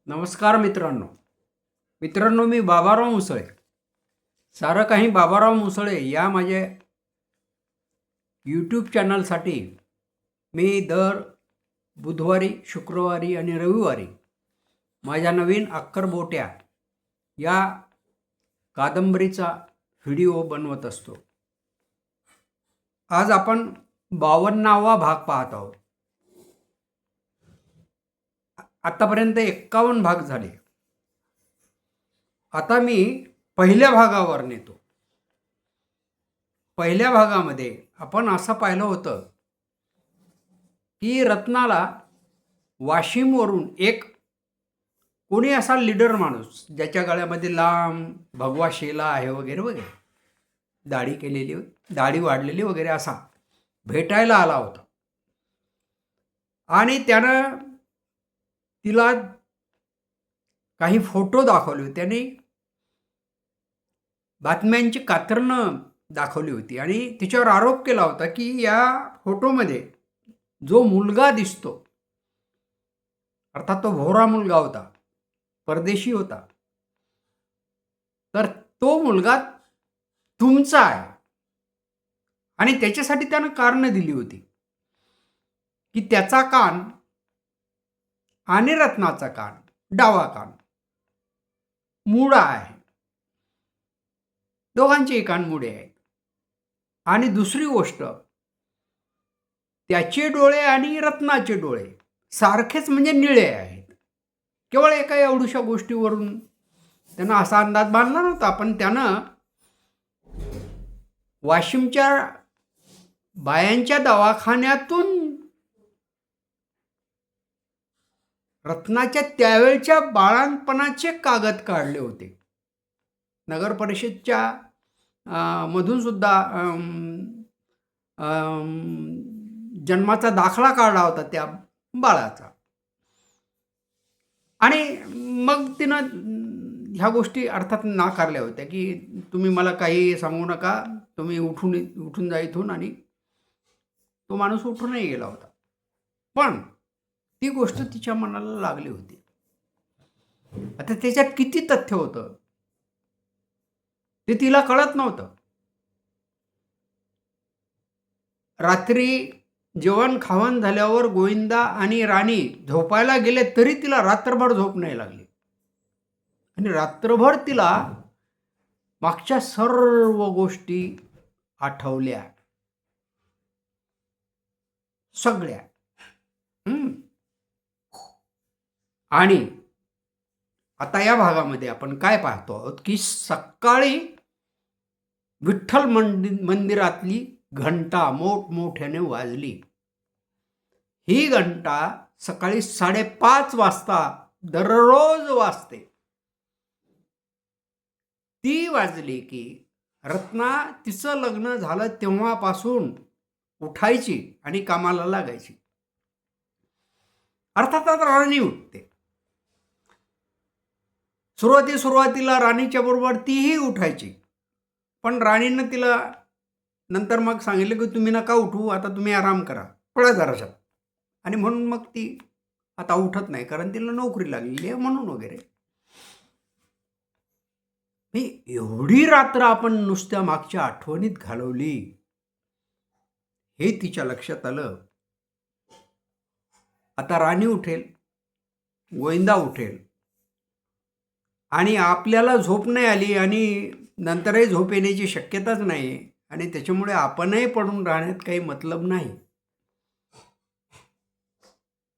नमस्कार मित्रांनो मी बाबाराव मुसळे. सारं काही बाबाराव मुसळे या माझ्या यूट्यूब चॅनलसाठी मी दर बुधवारी, शुक्रवारी आणि रविवारी माझ्या नवीन अक्करबोट्या या कादंबरीचा व्हिडिओ बनवत असतो. आज आपण 52वा भाग पाहत आहोत. आतापर्यंत 51 भाग झाले. आता मी पहिल्या भागावर नेतो. पहिल्या भागामध्ये आपण असं पाहिलं होतं की रत्नाला वाशिमवरून एक कोणी असा लीडर माणूस ज्याच्या गळ्यामध्ये लांब भगवा शेला आहे वगैरे वगैरे, दाढी केलेली, दाढी वाढलेली वगैरे असा भेटायला आला होता. आणि त्यानं तिला काही फोटो दाखवले होते. त्याने बातम्यांची कात्रणं दाखवली होती आणि तिच्यावर आरोप केला होता की या फोटोमध्ये जो मुलगा दिसतो, अर्थात तो भोरा मुलगा होता, परदेशी होता, तर तो मुलगा तुमचा आहे. आणि त्याच्यासाठी त्यानं कारणं दिली होती की त्याचा कान आणि रत्नाचा कान, डावा कान मुडा आहे, दोघांचेही कान मुडे आहेत. आणि दुसरी गोष्ट, त्याचे डोळे आणि रत्नाचे डोळे सारखेच म्हणजे निळे आहेत. केवळ एका एवढ्याशा गोष्टीवरून त्यानं असा अंदाज बांधला नव्हता, पण त्यानं वाशिमच्या बायांच्या दवाखान्यातून रत्नाच्या त्यावेळच्या बाळणपणाचे कागद काढले होते. नगर परिषदच्या मधून सुद्धा जन्माचा दाखला काढला होता त्या बाळाचा. आणि मग तिनं ह्या गोष्टी अर्थात नाकारल्या होत्या की तुम्ही मला काही सांगू नका, तुम्ही उठून जा इथून. आणि तो माणूस उठूनही गेला होता. पण ती गोष्ट तिच्या मनाला लागली होती. आता त्याच्यात किती तथ्य होतं ते तिला कळत नव्हतं. रात्री जेवण खावण झाल्यावर गोविंदा आणि राणी झोपायला गेले तरी तिला रात्रभर झोप नाही लागली. आणि रात्रभर तिला मागच्या सर्व गोष्टी आठवल्या, सगळ्या. आणि आता या भागामध्ये आपण काय पाहतो आहोत की सकाळी विठ्ठल मंदिरातली घंटा मोठमोठ्याने वाजली. ही घंटा सकाळी 5:30 वाजता दररोज वाजते. ती वाजली की रत्ना तिचं लग्न झालं तेव्हापासून उठायची आणि कामाला लागायची. अर्थात राणी उठते. सुरुवातीला राणीच्या बरोबर तीही उठायची, पण राणीनं तिला नंतर मग सांगितलं की तुम्ही नका उठू, आता तुम्ही आराम करा, पळा जराशा. आणि म्हणून मग ती आता उठत नाही, कारण तिला नोकरी लागलेली आहे म्हणून वगैरे. एवढी रात्र आपण नुसत्या मागच्या आठवणीत घालवली हे तिच्या लक्षात आलं. आता राणी उठेल, गोविंदा उठेल आणि आपल्याला झोप नाही आली आणि नंतरही झोप येण्याची शक्यताच नाही, आणि त्याच्यामुळे आपणही पडून राहण्यात काही मतलब नाही.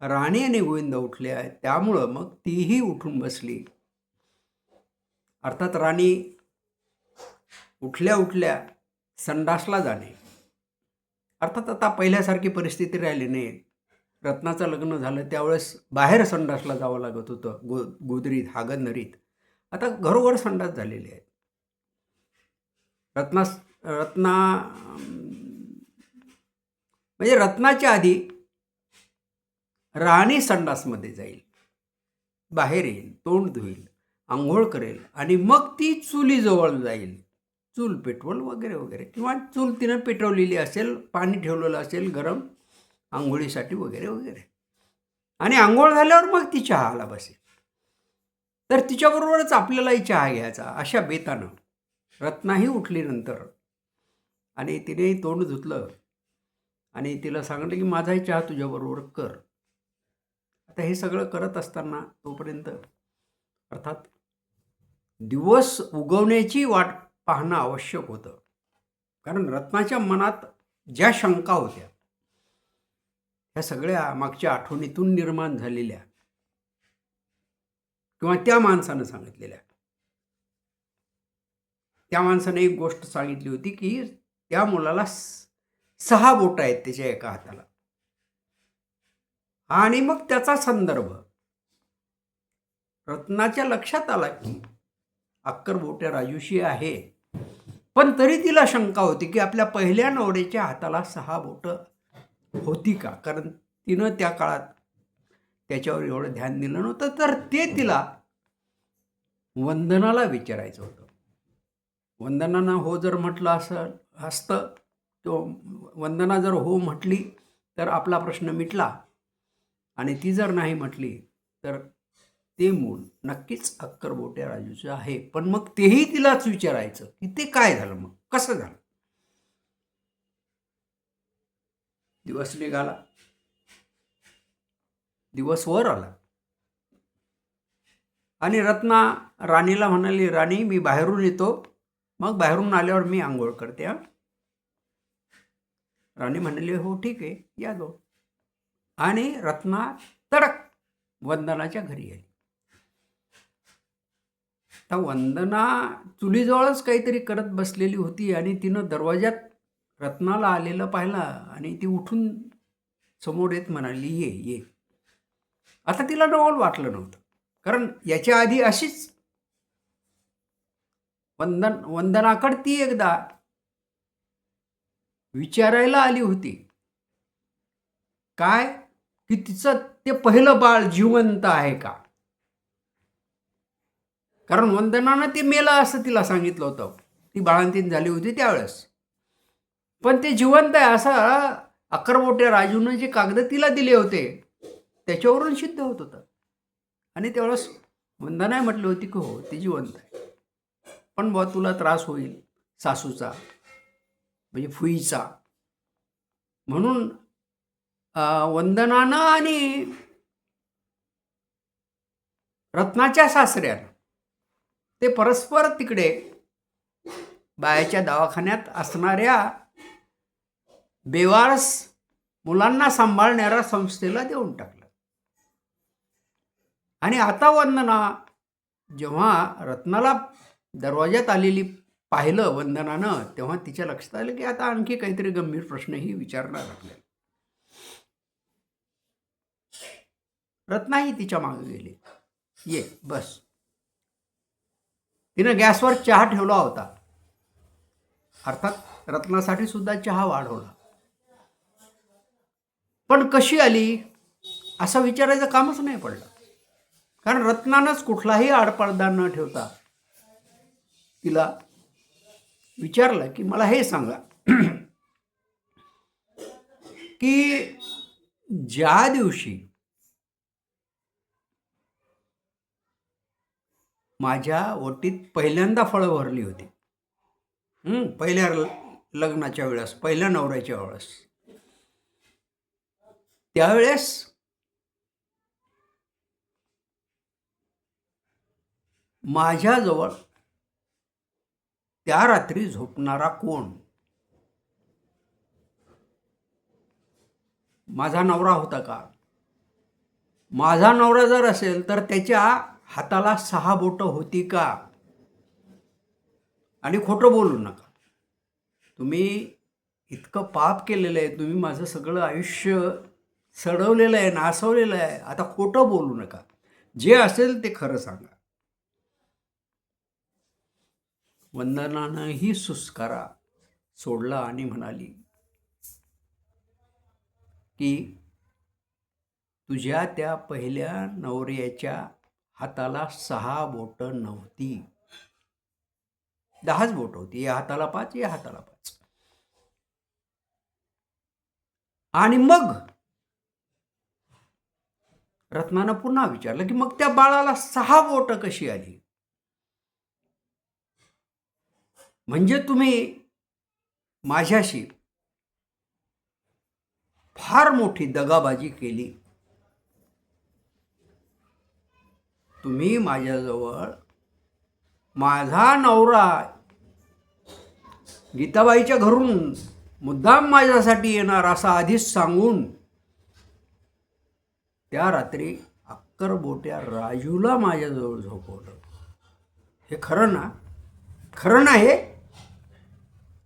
राणी आणि गोविंदा उठल्या, त्यामुळं मग तीही उठून बसली. अर्थात राणी उठल्या संडासला जाणे. अर्थात आता पहिल्यासारखी परिस्थिती राहिली नाही. रत्नाचं लग्न झालं त्यावेळेस बाहेर संडासला जावं लागत होतं, गोदरीत, हागणदारीत. आता घरोघर संडास झालेले आहेत. रत्ना म्हणजे रत्नाच्या आधी राणी संडासमध्ये जाईल, बाहेर येईल, तोंड धुईल, आंघोळ करेल आणि मग ती चुलीजवळ जाईल, चूल पेटवल वगैरे वगैरे, किंवा चूल तिनं पेटवलेली असेल, पाणी ठेवलेलं असेल गरम आंघोळीसाठी वगैरे वगैरे. आणि आंघोळ झाल्यावर मग ती चहाला बसेल. तर तिच्याबरोबरच आपल्यालाही चहा घ्यायचा अशा बेतानं रत्नाही उठली नंतर आणि तिनेही तोंड धुतलं आणि तिला सांगितलं की माझाही चहा तुझ्याबरोबर कर. आता हे सगळं करत असताना तोपर्यंत अर्थात दिवस उगवण्याची वाट पाहणं आवश्यक होतं. कारण रत्नाच्या मनात ज्या शंका होत्या ह्या सगळ्या मागच्या आठवणीतून निर्माण झालेल्या किंवा त्या माणसानं सांगितलेल्या. त्या माणसाने एक गोष्ट सांगितली होती की त्या मुलाला 6 बोटं आहेत त्याच्या एका हाताला. आणि मग त्याचा संदर्भ रत्नाच्या लक्षात आला की अक्करबोट्या राजूशी आहे, पण तरी तिला शंका होती की आपल्या पहिल्या नवऱ्याच्या हाताला 6 बोटं होती का? कारण तिनं त्या काळात त्याच्यावर एवढं ध्यान दिलं नव्हतं. तर ते तिला वंदनाला विचारायचं होतं. वंदनानं हो जर म्हटलं असतं तो वंदना जर हो म्हटली तर आपला प्रश्न मिटला आणि ती जर नाही म्हटली तर ते मूल नक्कीच अक्करबोट्या राजूचं आहे. पण मग तेही तिलाच विचारायचं की ते काय झालं, मग कसं झालं. दिवस निघाला, दिवस वर आला आणि रत्ना राणीला म्हणाली, राणी मी बाहेरून येतो, मग बाहेरून आल्यावर मी आंघोळ करते. राणी म्हणाली हो ठीक आहे या गो. आणि रत्ना तडक वंदनाच्या घरी आली. तर वंदना चुलीजवळच काहीतरी करत बसलेली होती आणि तिनं दरवाज्यात रत्नाला आलेलं पाहिलं आणि ती उठून समोर येत म्हणाली ये ये. आता तिला नवल वाटलं नव्हतं, कारण याच्या आधी अशीच वंदनाकडे ती एकदा विचारायला आली होती काय की तिचं ते पहिलं बाळ जिवंत आहे का. कारण वंदनानं ते मेलं असं तिला सांगितलं होतं, ती बाळंतीण झाली होती त्यावेळेस. पण ते जिवंत आहे असं अक्करबोट्या राजूनं जे कागद तिला दिले होते त्याच्यावरून सिद्ध होत होतं. आणि त्यावेळेस वंदनाने म्हटली होती की हो ती जिवंत आहे, पण बुवा तुला त्रास होईल सासूचा म्हणजे फुईचा. म्हणून वंदनानं आणि रत्नाच्या सासऱ्यानं ते परस्पर तिकडे बायाच्या दवाखान्यात असणाऱ्या बेवारस मुलांना सांभाळणाऱ्या संस्थेला देऊन टाकलं. आणि आता वंदना जेव्हा रत्नाला दरवाज्यात आलेली पाहिलं वंदनानं, तेव्हा तिच्या लक्षात आलं की आता आणखी काहीतरी गंभीर प्रश्नही विचारणार आपल्याला. रत्नाही तिच्या मागे गेली, ये बस. तिनं गॅसवर चहा ठेवला होता, अर्थात रत्नासाठी सुद्धा चहा वाढवला. पण कशी आली असं विचारायचं कामच नाही पडलं, कारण रत्नानंच कुठलाही आडपडदा न ठेवता तिला विचारलं की मला हे सांगा की ज्या दिवशी माझ्या ओटीत पहिल्यांदा फळं भरली होती, पहिल्या लग्नाच्या वेळेस, पहिल्या नवऱ्याच्या वेळेस, त्यावेळेस माझ्याजवळ त्या रात्री झोपणारा कोण? माझा नवरा होता का? माझा नवरा जर असेल तर त्याच्या हाताला 6 बोटं होती का? आणि खोटं बोलू नका, तुम्ही इतकं पाप केलेलं आहे, तुम्ही माझं सगळं आयुष्य सडवलेलं आहे, नासवलेलं आहे. आता खोटं बोलू नका, जे असेल ते खरं सांगा. वंदनानंही सुस्कारा सोडला आणि म्हणाली की तुझ्या त्या पहिल्या नवऱ्याच्या हाताला 6 बोटं नव्हती, 10च बोटं होती. या हाताला 5, या हाताला 5. आणि मग रत्नानं पुन्हा विचारलं की मग त्या बाळाला 6 बोटं कशी आली? म्हणजे तुम्ही माझ्याशी फार मोठी दगाबाजी केली. तुम्ही माझ्याजवळ माझा नवरा गीताबाईच्या घरून मुद्दाम माझ्यासाठी येणार असा आधीच सांगून त्या रात्री अक्करबोट्या राजूला माझ्याजवळ झोपवलं. हे खरं ना? खरं ना हे?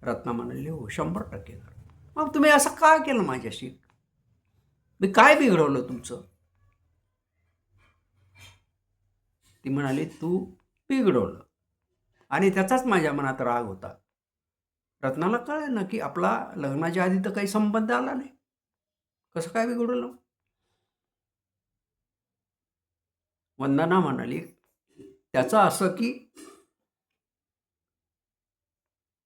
रत्ना म्हणाली, हो 100% खरं. मग तुम्ही असं का केलं माझ्याशी? मी काय बिघडवलं तुमचं? ती म्हणाली, तू बिघडवलं. आणि त्याचाच माझ्या मनात राग होता. रत्नाला कळलं ना की आपला लग्नाच्या आधी तर काही संबंध आला नाही, कसं काय बिघडवलं? वंदना म्हणाली, त्याचं असं की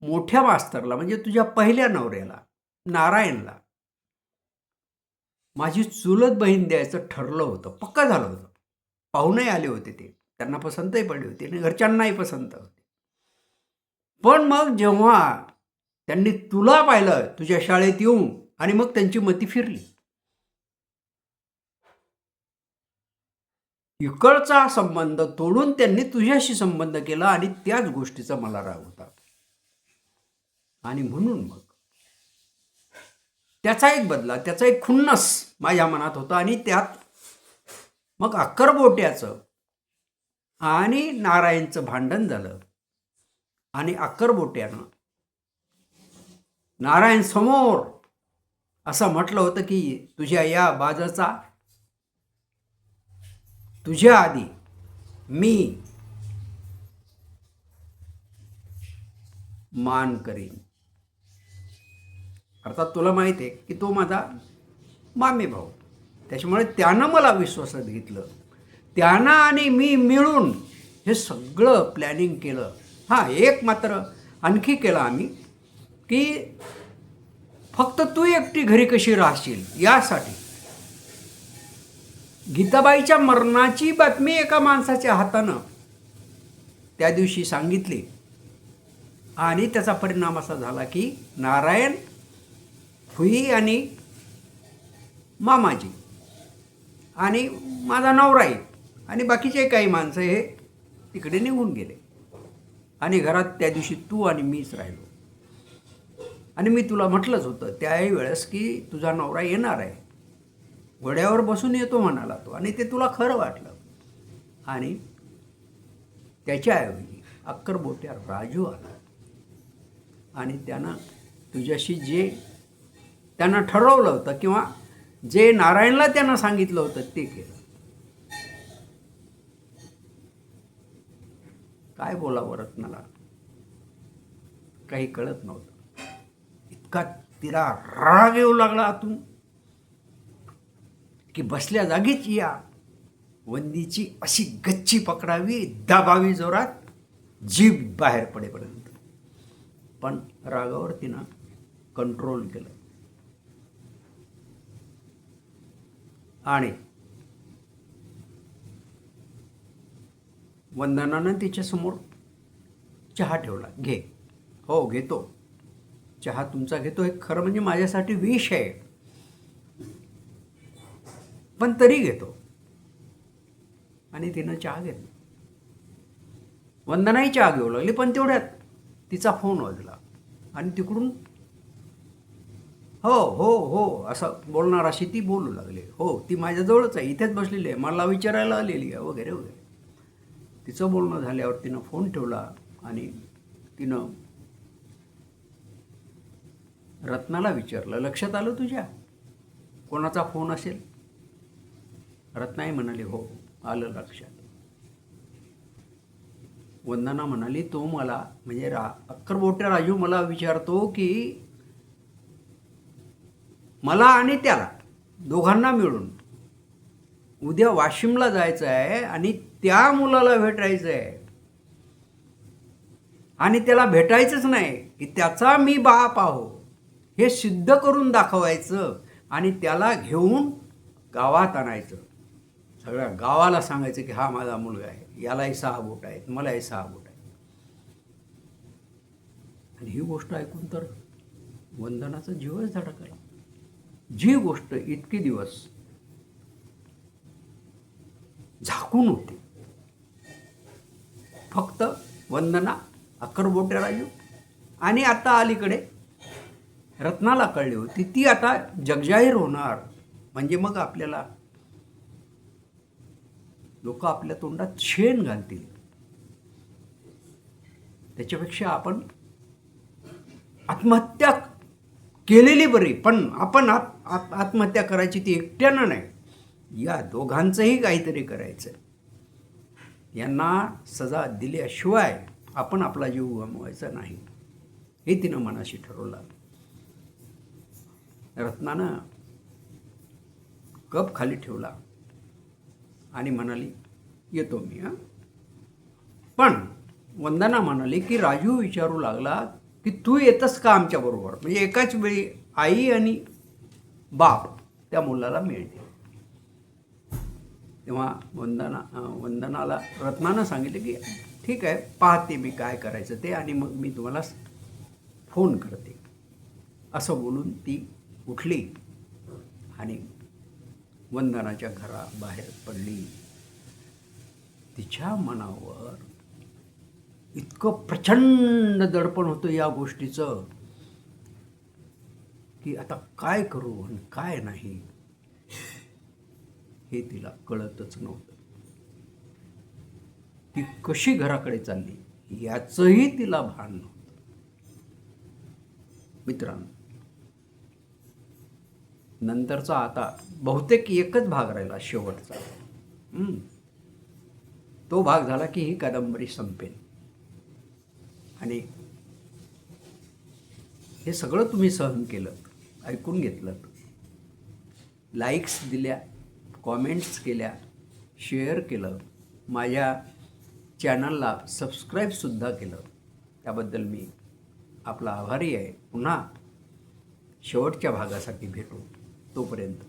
मोठ्या मास्तरला म्हणजे तुझ्या पहिल्या नवऱ्याला नारायणला माझी चुलत बहीण द्यायचं ठरलं होतं, पक्का झालं होतं. पाहुणे आले होते, ते त्यांना पसंतही पडली होती आणि घरच्यांनाही पसंत होते. पण मग जेव्हा त्यांनी तुला पाहिलं तुझ्या शाळेत येऊन आणि मग त्यांची मती फिरली. इकडचा संबंध तोडून त्यांनी तुझ्याशी संबंध केला आणि त्याच गोष्टीचा मला राग होता. आणि म्हणून मग त्याचा एक बदला, त्याचा एक खुन्नस माझ्या मनात होता आणि त्यात मग अक्करबोट्याचं आणि नारायणचं भांडण झालं. आणि अक्करबोट्यानं नारायण समोर असं म्हटलं होतं की तुझ्या या बाजाचा तुझ्या आधी मी मान करीन. अर्थात तुला माहिती आहे की तो माझा मामे भाऊ, त्याच्यामुळे त्यानं मला विश्वासात घेतलं. त्यानं आणि मी मिळून हे सगळं प्लॅनिंग केलं. हां, एक मात्र आणखी केलं आम्ही की फक्त तू एकटी घरी कशी राहशील यासाठी. गीताबाईच्या मरणाची बातमी एका माणसाच्या हातानं त्या दिवशी सांगितली आणि त्याचा परिणाम असा झाला की नारायण, फुई आणि मामाजी आणि माझा नवराई आणि बाकीचे काही माणसं हे तिकडे निघून गेले आणि घरात त्या दिवशी तू आणि मीच राहिलो. आणि मी तुला म्हटलंच होतं त्याही वेळेस की तुझा नवरा येणार आहे, घोड्यावर बसून येतो म्हणाला तो, आणि ते तुला खरं वाटलं. आणि त्याच्याऐवजी अक्करबोट्या राजू आला आणि त्यानं तुझ्याशी जे त्यानं ठरवलं होतं किंवा जे नारायणला त्यानं सांगितलं होतं ते केलं. काय बोलावं रत्नाला काही कळत नव्हतं. इतका तिला राग येऊ लागला आतून की बसल्या जागीच या वंदीची अशी गच्ची पकडावी, दाबावी जोरात, जीभ बाहेर पडेपर्यंत. पण रागावर तिनं कंट्रोल केलं आणि वंदनानं तिच्यासमोर चहा ठेवला. घे. हो घेतो चहा तुमचा घेतो, हे खरं म्हणजे माझ्यासाठी विष आहे, पण तरी घेतो. आणि तिनं चहा घेतला. वंदनाही चहा घेऊ लागली, पण तेवढ्यात तिचा फोन वाजला आणि तिकडून हो हो हो असं बोलणार अशी ती बोलू लागली. हो ती माझ्याजवळच आहे, इथेच बसलेली आहे, मला विचारायला आलेली आहे वगैरे वगैरे. तिचं बोलणं झाल्यावर तिनं फोन ठेवला आणि तिनं रत्नाला विचारलं, लक्षात आलं तुझ्या कोणाचा फोन असेल? रत्नाई म्हणाली, हो आलं लक्षात. वंदना म्हणाली, तो मला म्हणजे अक्करबोट्या राजू मला विचारतो की मला आणि त्याला दोघांना मिळून उद्या वाशिमला जायचं आहे आणि त्या मुलाला भेटायचं आहे आणि त्याला भेटायचंच नाही की त्याचा मी बाप आहो हे सिद्ध करून दाखवायचं आणि त्याला घेऊन गावात आणायचं. सगळ्या गावाला सांगायचं की हा माझा मुलगा आहे, यालाही 6 बोट आहेत, मलाही 6 बोट आहेत. आणि ही गोष्ट ऐकून तर वंदनाचा जीवच धडकला. जी गोष्ट इतके दिवस झाकून होती, फक्त वंदना, अक्करबोटे राजू आणि आता अलीकडे रत्नाला कळली होती, ती आता जगजाहीर होणार. म्हणजे मग आपल्याला लोक आपल्या तोंडात शेण घालतील. त्याच्यापेक्षा आपण आत्महत्या केलेली बरी. पण आपण आत्महत्या करायची ती एकट्यानं नाही, या दोघांचंही काहीतरी करायचं. यांना सजा दिल्याशिवाय आपण आपला जीव गमवायचा नाही, हे तिनं मनाशी ठरवलं. रत्नानं कप खाली ठेवला आणि म्हणाली, येतो मी. पण वंदना म्हणाली की राजू विचारू लागला की तू येतस का आमच्याबरोबर. म्हणजे एकाच वेळी आई आणि बाप त्या मुलाला मिळते. तेव्हा वंदनाला रत्नानं सांगितलं की ठीक आहे, पाहते मी काय करायचं ते, आणि मग मी तुम्हाला फोन करते. असं बोलून ती उठली आणि वंदनाच्या घराबाहेर पडली. तिच्या मनावर इतकं प्रचंड दडपण होतं या गोष्टीचं की आता काय करू आणि काय नाही हे तिला कळतच नव्हतं. ती कशी घराकडे चालली याचंही तिला भान नव्हतं. मित्रांनो, नंतरचा आता बहुतेक एकच भाग राहिला, शेवटचा. तो भाग झाला की ही कादंबरी संपेल. आणि हे सगळं तुम्ही सहन केलं, ऐकून घेतलं, लाईक्स दिल्या, कॉमेंट्स केल्या, शेअर केलं, माझ्या चॅनलला सबस्क्राईबसुद्धा केलं, त्याबद्दल मी आपला आभारी आहे. पुन्हा शेवटच्या भागासाठी भेटू. तोपर्यंत